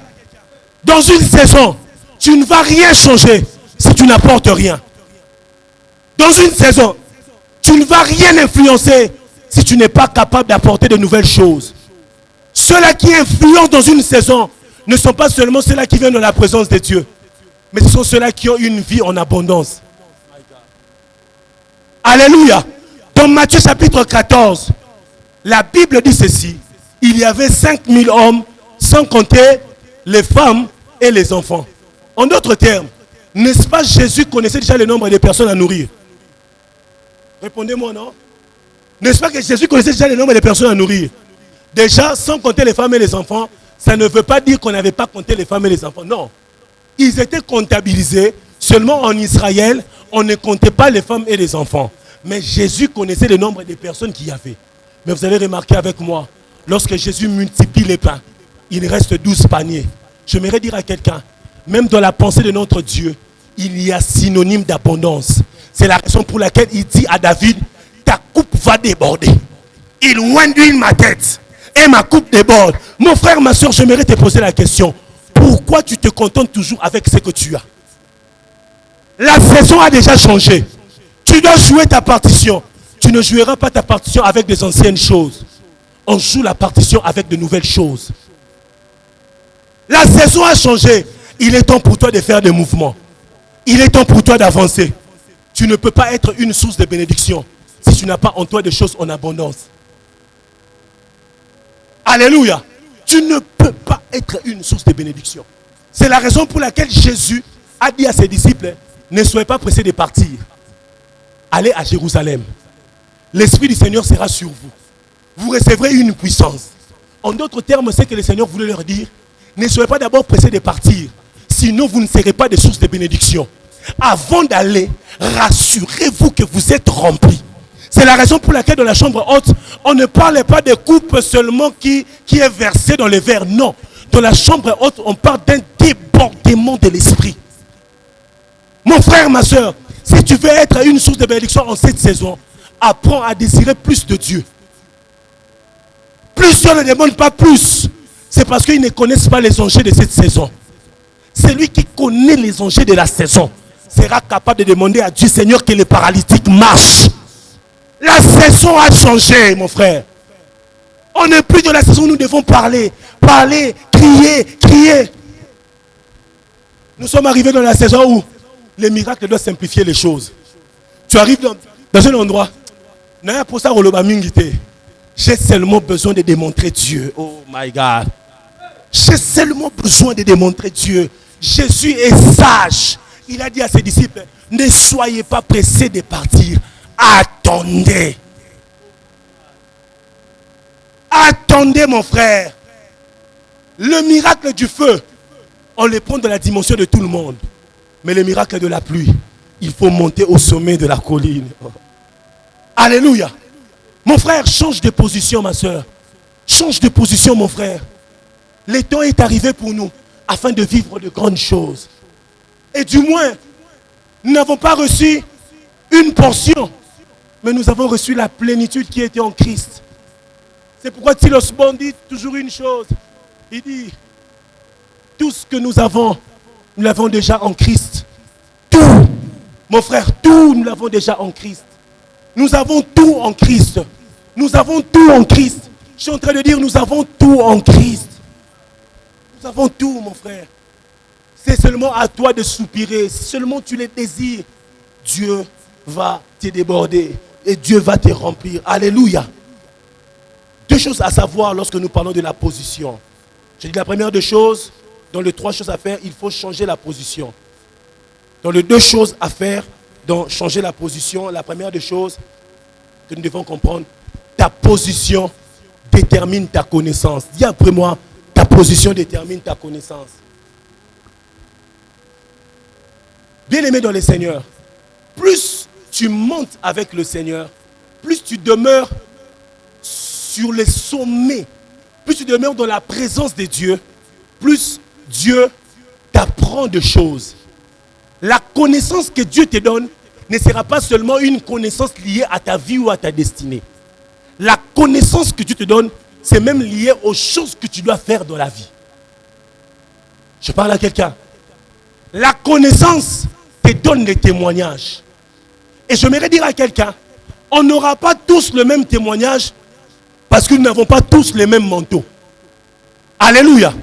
Dans une saison, tu ne vas rien changer si tu n'apportes rien. Dans une saison, tu ne vas rien influencer si tu n'es pas capable d'apporter de nouvelles choses. Ceux-là qui influencent dans une saison ne sont pas seulement ceux-là qui viennent de la présence de Dieu, mais ce sont ceux-là qui ont une vie en abondance. Alléluia. Dans Matthieu chapitre 14, la Bible dit ceci. Il y avait 5000 hommes, sans compter les femmes et les enfants. En d'autres termes, n'est-ce pas Jésus connaissait déjà le nombre de personnes à nourrir? Répondez-moi, non? N'est-ce pas que Jésus connaissait déjà le nombre de personnes à nourrir? Déjà, sans compter les femmes et les enfants, ça ne veut pas dire qu'on n'avait pas compté les femmes et les enfants. Non. Ils étaient comptabilisés. Seulement en Israël, on ne comptait pas les femmes et les enfants. Mais Jésus connaissait le nombre de personnes qu'il y avait. Mais vous allez remarquer avec moi, lorsque Jésus multiplie les pains, il reste 12 paniers. J'aimerais dire à quelqu'un, même dans la pensée de notre Dieu, il y a synonyme d'abondance. C'est la raison pour laquelle il dit à David, ta coupe va déborder. Il oindit ma tête et ma coupe déborde. Mon frère, ma soeur, j'aimerais te poser la question. Pourquoi tu te contentes toujours avec ce que tu as? La saison a déjà changé. Tu dois jouer ta partition. Tu ne joueras pas ta partition avec des anciennes choses. On joue la partition avec de nouvelles choses. La saison a changé. Il est temps pour toi de faire des mouvements. Il est temps pour toi d'avancer. Tu ne peux pas être une source de bénédiction si tu n'as pas en toi des choses en abondance. Alléluia. Tu ne peux pas être une source de bénédiction. C'est la raison pour laquelle Jésus a dit à ses disciples, ne soyez pas pressés de partir. allez à Jérusalem. L'Esprit du Seigneur sera sur vous. Vous recevrez une puissance. En d'autres termes, c'est que le Seigneur voulait leur dire, ne soyez pas d'abord pressés de partir, sinon vous ne serez pas des sources de bénédiction. Avant d'aller, rassurez-vous que vous êtes remplis. C'est la raison pour laquelle dans la chambre haute, on ne parle pas de coupe seulement qui est versée dans les verres. Non, dans la chambre haute, on parle d'un débordement de l'esprit. Mon frère, ma soeur, si tu veux être une source de bénédiction en cette saison, apprends à désirer plus de Dieu. Plusieurs ne demandent pas plus. C'est parce qu'ils ne connaissent pas les enjeux de cette saison. Celui qui connaît les enjeux de la saison sera capable de demander à Dieu, Seigneur, que les paralytiques marchent. La saison a changé, mon frère. On n'est plus dans la saison où nous devons parler, crier. Nous sommes arrivés dans la saison où les miracles doivent simplifier les choses. Tu arrives dans un endroit, j'ai seulement besoin de démontrer Dieu. Oh my God. J'ai seulement besoin de démontrer Dieu. Jésus est sage. Il a dit à ses disciples, ne soyez pas pressés de partir. Attendez. Attendez, mon frère. Le miracle du feu, on le prend dans la dimension de tout le monde. Mais le miracle de la pluie, il faut monter au sommet de la colline. Alléluia. Mon frère, change de position, ma soeur. Change de position, mon frère. Le temps est arrivé pour nous afin de vivre de grandes choses. Et du moins, nous n'avons pas reçu une portion, mais nous avons reçu la plénitude qui était en Christ. C'est pourquoi Silos Bon dit toujours une chose. Il dit, tout ce que nous avons, nous l'avons déjà en Christ. Tout, mon frère, tout, nous l'avons déjà en Christ. Nous avons tout en Christ. Nous avons tout en Christ. Je suis en train de dire, nous avons tout en Christ. Nous avons tout, mon frère. C'est seulement à toi de soupirer. Seulement tu les désires. Dieu va te déborder. Et Dieu va te remplir. Alléluia. Deux choses à savoir lorsque nous parlons de la position. Je dis la première des choses, dans les trois choses à faire, il faut changer la position. Dans les deux choses à faire, dans changer la position, la première des choses que nous devons comprendre, ta position détermine ta connaissance. Dis après moi, ta position détermine ta connaissance. Bien-aimé dans le Seigneur, plus tu montes avec le Seigneur, plus tu demeures sur les sommets, plus tu demeures dans la présence de Dieu, plus Dieu t'apprend de choses. La connaissance que Dieu te donne ne sera pas seulement une connaissance liée à ta vie ou à ta destinée. La connaissance que Dieu te donne, c'est même lié aux choses que tu dois faire dans la vie. Je parle à quelqu'un. La connaissance te donne des témoignages. Et j'aimerais dire à quelqu'un, on n'aura pas tous le même témoignage parce que nous n'avons pas tous les mêmes manteaux. Alléluia.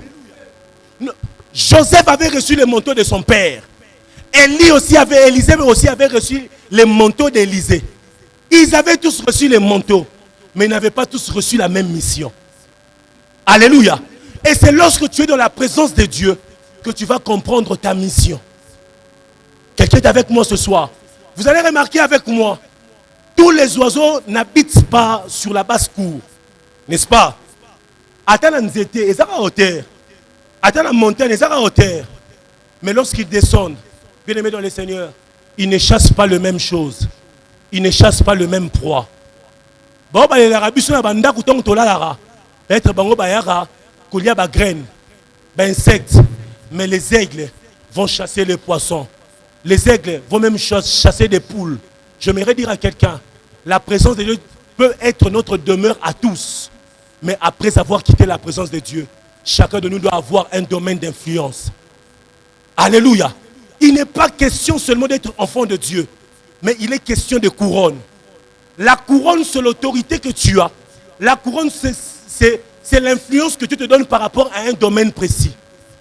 Joseph avait reçu le manteau de son père. Élisée aussi avait reçu les manteaux d'Élisée. Ils avaient tous reçu les manteaux, mais ils n'avaient pas tous reçu la même mission. Alléluia. Et c'est lorsque tu es dans la présence de Dieu que tu vas comprendre ta mission. Quelqu'un est avec moi ce soir. Vous allez remarquer avec moi, tous les oiseaux n'habitent pas sur la basse-cour. N'est-ce pas? Attends la nzete, ils sont à hauteur. Attends la montagne, ils sont à hauteur. Mais lorsqu'ils descendent, bien aimés dans le Seigneur, ils ne chassent pas les mêmes choses. Ils ne chassent pas le même proie. Insectes. Mais les aigles vont chasser les poissons. Les aigles vont même chasser des poules. J'aimerais dire à quelqu'un, la présence de Dieu peut être notre demeure à tous. Mais après avoir quitté la présence de Dieu, chacun de nous doit avoir un domaine d'influence. Alléluia. Il n'est pas question seulement d'être enfant de Dieu, mais il est question de couronne. La couronne, c'est l'autorité que tu as. La couronne, c'est l'influence que tu te donnes par rapport à un domaine précis.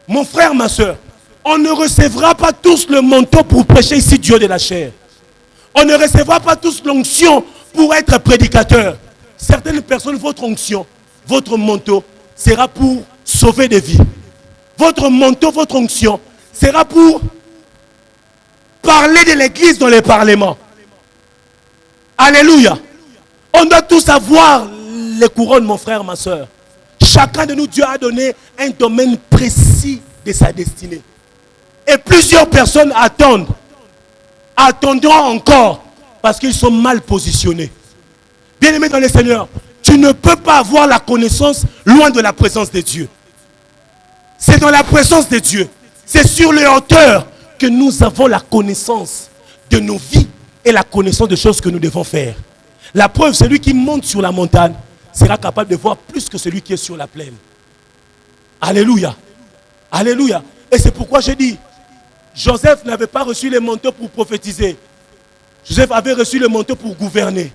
Mon frère, ma soeur, on ne recevra pas tous le manteau pour prêcher ici Dieu de la chair. On ne recevra pas tous l'onction pour être prédicateur. Certaines personnes, votre onction, votre manteau sera pour sauver des vies. Votre manteau, votre onction sera pour parler de l'église dans les parlements. Alléluia. On doit tous avoir les couronnes, mon frère, ma soeur. Chacun de nous, Dieu a donné un domaine précis de sa destinée. Et plusieurs personnes attendront encore, parce qu'ils sont mal positionnés. Bien-aimés dans le Seigneur, tu ne peux pas avoir la connaissance loin de la présence de Dieu. C'est dans la présence de Dieu. C'est sur les hauteurs que nous avons la connaissance de nos vies et la connaissance de choses que nous devons faire. La preuve, celui qui monte sur la montagne sera capable de voir plus que celui qui est sur la plaine. Alléluia. Alléluia. Et c'est pourquoi je dis, Joseph n'avait pas reçu le manteau pour prophétiser. Joseph avait reçu le manteau pour gouverner.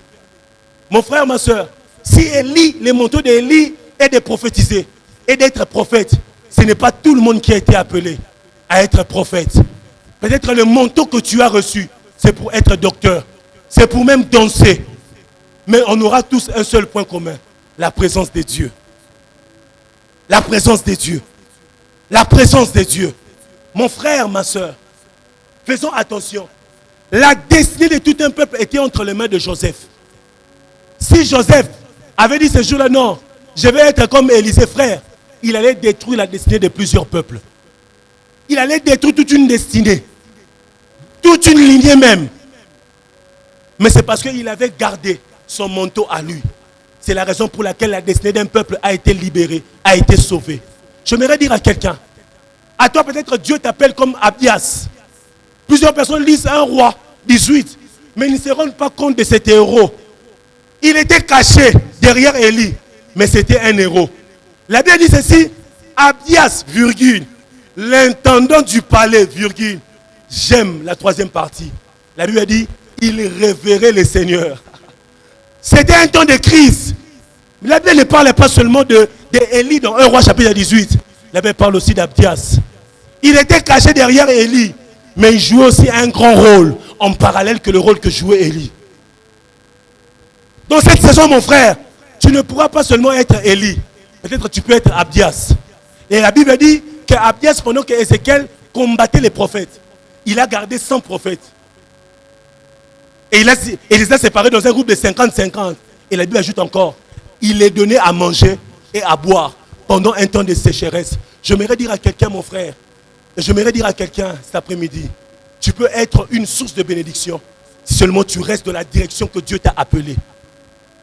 Mon frère, ma soeur, si Élie, le manteau d'Élie est de prophétiser et d'être prophète, ce n'est pas tout le monde qui a été appelé à être prophète. Peut-être le manteau que tu as reçu, c'est pour être docteur. C'est pour même danser. Mais on aura tous un seul point commun. La présence de Dieu. La présence de Dieu. La présence de Dieu. Mon frère, ma soeur, faisons attention. La destinée de tout un peuple était entre les mains de Joseph. Si Joseph avait dit ce jour-là, non, je vais être comme Élisée, frère, il allait détruire la destinée de plusieurs peuples. Il allait détruire toute une destinée. Toute une lignée même. Mais c'est parce qu'il avait gardé son manteau à lui. C'est la raison pour laquelle la destinée d'un peuple a été libérée, a été sauvée. J'aimerais dire à quelqu'un, à toi peut-être Dieu t'appelle comme Abias. Plusieurs personnes lisent un roi 18, mais ils ne se rendent pas compte de cet héros. Il était caché derrière Élie, mais c'était un héros. La Bible dit ceci, Abias, virgule, l'intendant du palais, virgule, j'aime la troisième partie. La Bible dit, il révérait le Seigneur. C'était un temps de crise. La Bible ne parle pas seulement de Élie dans 1 roi chapitre 18. La Bible parle aussi d'Abdias. Il était caché derrière Élie, mais il jouait aussi un grand rôle en parallèle que le rôle que jouait Élie. Dans cette saison, mon frère, tu ne pourras pas seulement être Élie. Peut-être tu peux être Abdias. Et la Bible dit qu'Abdias, pendant que Ézéchiel combattait les prophètes, il a gardé 100 prophètes. Et il les a séparés dans un groupe de 50-50. Et la Bible ajoute encore, il les donnait à manger et à boire pendant un temps de sécheresse. J'aimerais dire à quelqu'un, mon frère, j'aimerais dire à quelqu'un cet après-midi, tu peux être une source de bénédiction si seulement tu restes dans la direction que Dieu t'a appelé.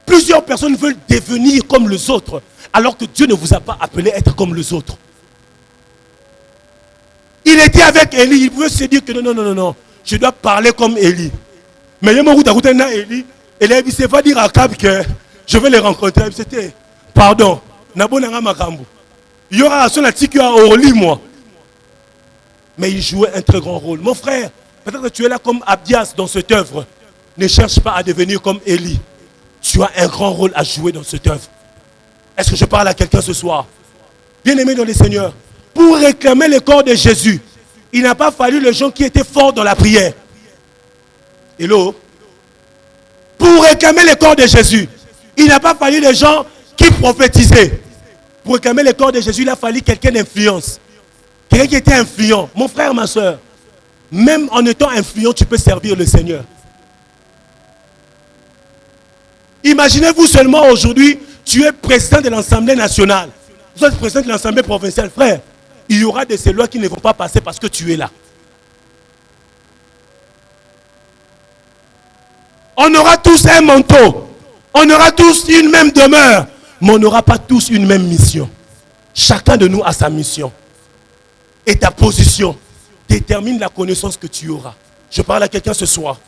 Plusieurs personnes veulent devenir comme les autres, alors que Dieu ne vous a pas appelé à être comme les autres. Il était avec Élie, il pouvait se dire que non, je dois parler comme Élie. Mais il y a un moment où Élie, et là, il ne va dire à Akab que je vais les rencontrer. C'était, pardon, il y aura un seul qui a orli moi. Mais il jouait un très grand rôle. Mon frère, peut-être que tu es là comme Abdias dans cette œuvre. Ne cherche pas à devenir comme Élie. Tu as un grand rôle à jouer dans cette œuvre. Est-ce que je parle à quelqu'un ce soir? Bien-aimé dans le Seigneur, pour réclamer le corps de Jésus, il n'a pas fallu les gens qui étaient forts dans la prière. Hello? Pour réclamer le corps de Jésus, il n'a pas fallu les gens qui prophétisaient. Pour réclamer le corps de Jésus, il a fallu quelqu'un d'influence. Quelqu'un qui était influent. Mon frère, ma soeur, même en étant influent, tu peux servir le Seigneur. Imaginez-vous seulement aujourd'hui, tu es président de l'Assemblée nationale. Vous êtes président de l'Assemblée provinciale, frère. Il y aura de ces lois qui ne vont pas passer parce que tu es là. On aura tous un manteau. On aura tous une même demeure. Mais on n'aura pas tous une même mission. Chacun de nous a sa mission. Et ta position détermine la connaissance que tu auras. Je parle à quelqu'un ce soir.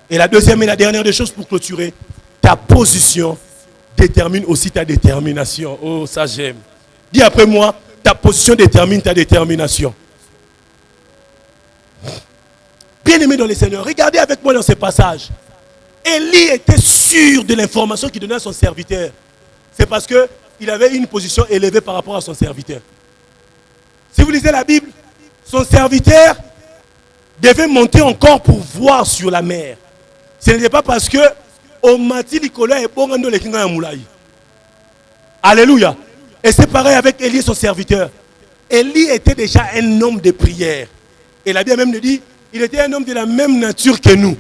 Et la deuxième et la dernière des choses pour clôturer. Ta position détermine aussi ta détermination. Oh, ça j'aime. Dis après moi, ta position détermine ta détermination. Bien-aimé dans le Seigneur, regardez avec moi dans ce passage. Élie était sûr de l'information qu'il donnait à son serviteur. C'est parce qu'il avait une position élevée par rapport à son serviteur. Si vous lisez la Bible, son serviteur devait monter encore pour voir sur la mer. Ce n'était pas parce que au mati Nicolas est bon dans les kinga ya moulaï. Alléluia. Et c'est pareil avec Élie, son serviteur. Élie était déjà un homme de prière. Et la Bible même nous dit, il était un homme de la même nature que nous.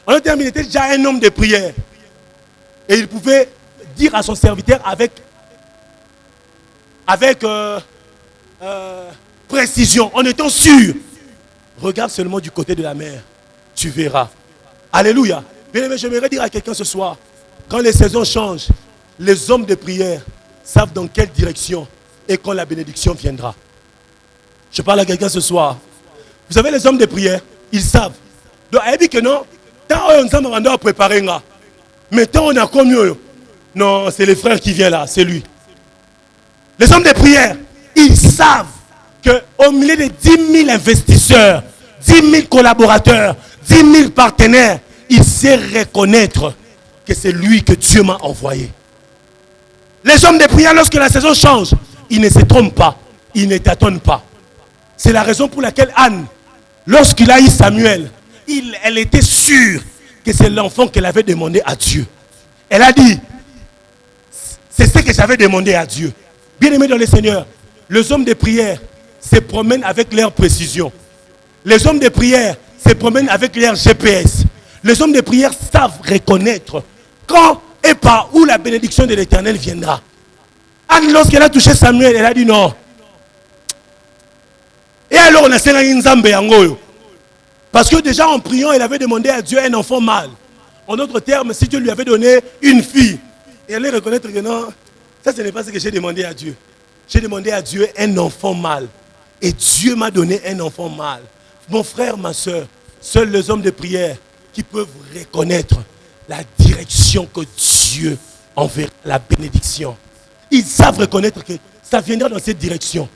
En d'autres termes, il était déjà un homme de prière. Et il pouvait dire à son serviteur avec précision, en étant sûr, regarde seulement du côté de la mer, tu verras. Alléluia. Bien aimé, j'aimerais dire à quelqu'un ce soir, quand les saisons changent, les hommes de prière savent dans quelle direction et quand la bénédiction viendra. Je parle à quelqu'un ce soir. Vous savez, les hommes de prière, ils savent. Donc, elle dit que non, tant on a préparé, mais tant on a comme non, c'est les frères qui viennent là, c'est lui. Les hommes de prière, ils savent qu'au milieu de 10 000 investisseurs, 10 000 collaborateurs, 10 000 partenaires, il sait reconnaître que c'est lui que Dieu m'a envoyé. Les hommes de prière, lorsque la saison change, ils ne se trompent pas, ils ne tâtonnent pas. C'est la raison pour laquelle Anne, lorsqu'il a eu Samuel, elle était sûre que c'est l'enfant qu'elle avait demandé à Dieu. Elle a dit, c'est ce que j'avais demandé à Dieu. Bien aimé dans le Seigneur, les hommes de prière se promènent avec leur précision. Les hommes de prière se promènent avec leur GPS. Les hommes de prière savent reconnaître quand et par où la bénédiction de l'Éternel viendra. Anne, lorsqu'elle a touché Samuel, elle a dit non. Et alors on a serré une zambe yangoyo. Parce que déjà en priant, elle avait demandé à Dieu un enfant mâle. En d'autres termes, si Dieu lui avait donné une fille, elle allait reconnaître que non, ça ce n'est pas ce que j'ai demandé à Dieu. J'ai demandé à Dieu un enfant mâle. Et Dieu m'a donné un enfant mâle. Mon frère, ma soeur, seuls les hommes de prière qui peuvent reconnaître la direction que Dieu enverra, la bénédiction. Ils savent reconnaître que ça viendra dans cette direction.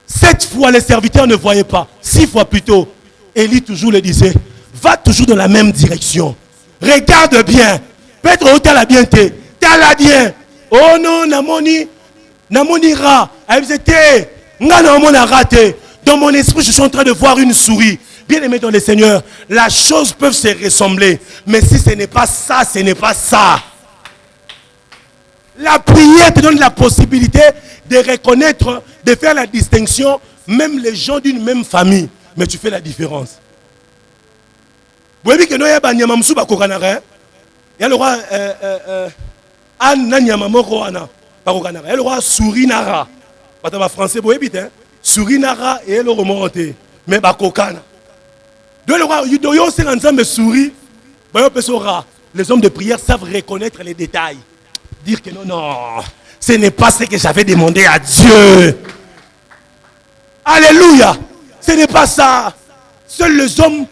7 fois, les serviteurs ne voyaient pas. 6 fois plus tôt, Élie toujours le disait, va toujours dans la même direction. Regarde bien. Peut-être où tu as bien été. Tu as bien. Oh non, Namoni Ra. Elle disait, dans mon esprit, je suis en train de voir une souris. Bien aimé dans le Seigneur, la chose peut se ressembler. Mais si ce n'est pas ça, ce n'est pas ça. La prière te donne la possibilité de reconnaître, de faire la distinction, même les gens d'une même famille. Mais tu fais la différence. Vous voyez que nous avons un peu de il y a le roi Anna Nyamamoko Anna. Il y a le roi Sourinara. En français, vous voyez bien. Sourinara et le remonté. Mais Bakokana. Donc le roi Yudoyo, c'est l'ensemble souris. Les hommes de prière savent reconnaître les détails. Dire que non, non, ce n'est pas ce que j'avais demandé à Dieu. Alléluia. Ce n'est pas ça. Seuls les hommes,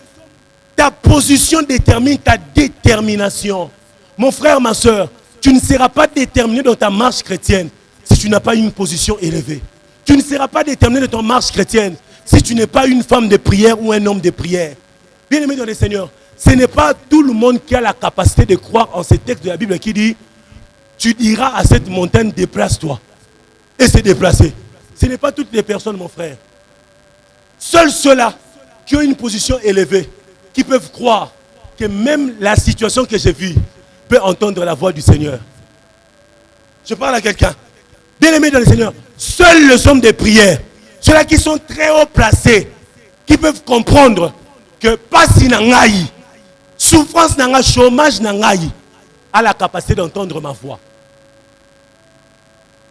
ta position détermine ta détermination. Mon frère, ma soeur, tu ne seras pas déterminé dans ta marche chrétienne si tu n'as pas une position élevée. Tu ne seras pas déterminé dans ta marche chrétienne si tu n'es pas une femme de prière ou un homme de prière. Bien aimé dans le Seigneur, ce n'est pas tout le monde qui a la capacité de croire en ce texte de la Bible qui dit tu diras à cette montagne, déplace-toi. Et se déplacer. Ce n'est pas toutes les personnes, mon frère. Seuls ceux-là qui ont une position élevée, qui peuvent croire que même la situation que j'ai vue peut entendre la voix du Seigneur. Je parle à quelqu'un. Bien aimé dans le Seigneur, seuls les hommes de prière, ceux-là qui sont très haut placés, qui peuvent comprendre que passe nangaï, souffrance nangaï, chômage nangaï, a la capacité d'entendre ma voix.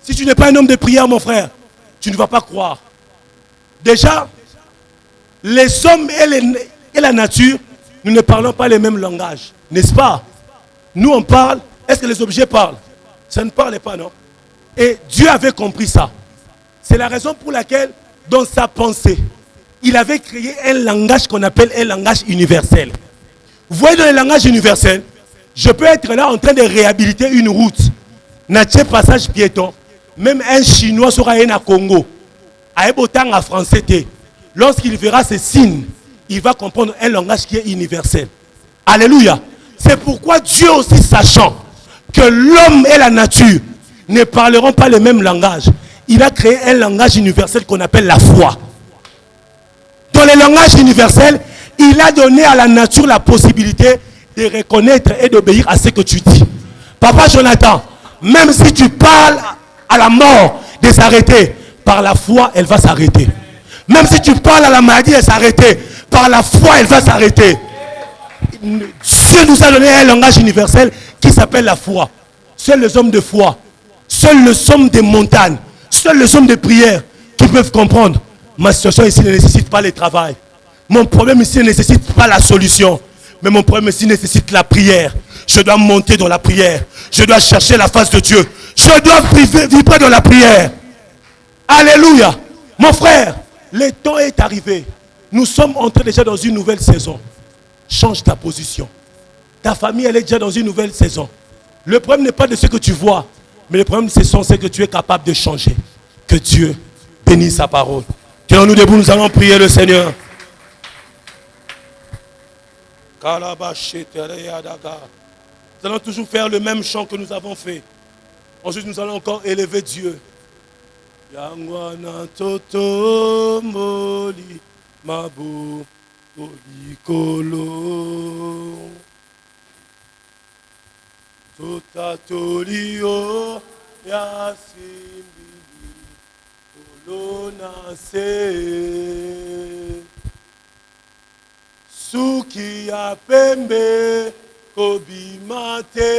Si tu n'es pas un homme de prière, mon frère, tu ne vas pas croire. Déjà, les hommes et la nature, nous ne parlons pas le même langage. N'est-ce pas? Nous, on parle. Est-ce que les objets parlent? Ça ne parle pas, non? Et Dieu avait compris ça. C'est la raison pour laquelle, dans sa pensée, il avait créé un langage qu'on appelle un langage universel. Vous voyez, dans le langage universel, je peux être là en train de réhabiliter une route. Nature passage piéton. Même un Chinois sera un Congo. Aébotang à français. Lorsqu'il verra ces signes, il va comprendre un langage qui est universel. Alléluia. C'est pourquoi Dieu aussi, sachant que l'homme et la nature ne parleront pas le même langage, il a créé un langage universel qu'on appelle la foi. Dans le langage universel, il a donné à la nature la possibilité de reconnaître et d'obéir à ce que tu dis. Papa Jonathan, même si tu parles à la mort de s'arrêter, par la foi, elle va s'arrêter. Même si tu parles à la maladie de s'arrêter, par la foi, elle va s'arrêter. Dieu nous a donné un langage universel qui s'appelle la foi. Seuls les hommes de foi, seuls les hommes des montagnes, seuls les hommes de prière qui peuvent comprendre. Ma situation ici ne nécessite pas le travail. Mon problème ici ne nécessite pas la solution. Mais mon problème ici nécessite la prière. Je dois monter dans la prière. Je dois chercher la face de Dieu. Je dois vibrer dans la prière. Alléluia. Mon frère, le temps est arrivé. Nous sommes entrés déjà dans une nouvelle saison. Change ta position. Ta famille, elle est déjà dans une nouvelle saison. Le problème n'est pas de ce que tu vois, mais le problème, c'est ce que tu es capable de changer. Que Dieu bénisse sa parole. Tenons-nous debout, nous allons prier le Seigneur. Nous allons toujours faire le même chant que nous avons fait. Ensuite, nous allons encore élever Dieu. Yangwana toto moli mabu olikolo totatolio yasimbi olonase suki ya pembe kobimate